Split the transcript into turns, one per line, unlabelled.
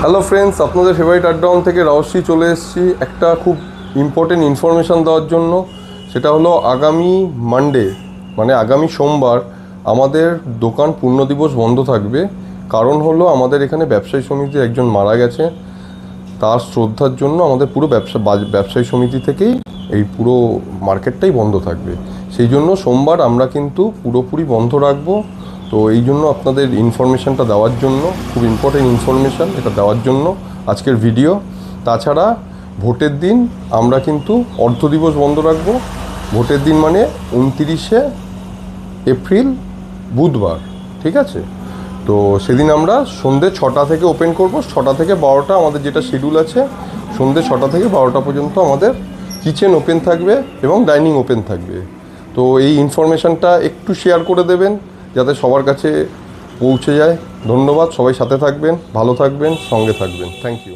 Hello friends, আপনাদের favourite আড্ডাওয়ান থেকে রাওশ্রী চলে এসেছি একটা খুব ইম্পর্টেন্ট ইনফরমেশান দেওয়ার জন্য। সেটা হলো আগামী মানডে মানে আগামী সোমবার আমাদের দোকান পূর্ণ দিবস বন্ধ থাকবে। কারণ হলো আমাদের এখানে ব্যবসায়ী সমিতির একজন মারা গেছে, তার শ্রদ্ধার জন্য আমাদের পুরো ব্যবসায়ী সমিতি থেকেই এই পুরো মার্কেটটাই বন্ধ থাকবে। সেই জন্য সোমবার আমরা কিন্তু পুরোপুরি বন্ধ রাখবো। তো এই জন্য আপনাদের ইনফরমেশানটা দেওয়ার জন্য, খুব ইম্পর্টেন্ট ইনফরমেশান এটা দেওয়ার জন্য আজকের ভিডিও। তাছাড়া ভোটের দিন আমরা কিন্তু অর্ধ দিবস বন্ধ রাখবো। ভোটের দিন মানে 29শে এপ্রিল বুধবার, ঠিক আছে? তো সেদিন আমরা সন্ধ্যে 6টা থেকে ওপেন করব। 6টা থেকে 12টা আমাদের যেটা শিডিউল আছে, সন্ধ্যে 6টা থেকে 12টা পর্যন্ত আমাদের কিচেন ওপেন থাকবে এবং ডাইনিং ওপেন থাকবে। তো এই ইনফরমেশানটা একটু শেয়ার করে দেবেন যাতে সবার কাছে পৌঁছে যায়। ধন্যবাদ, সবাই সাথে থাকবেন, ভালো থাকবেন, সঙ্গে থাকবেন। Thank you.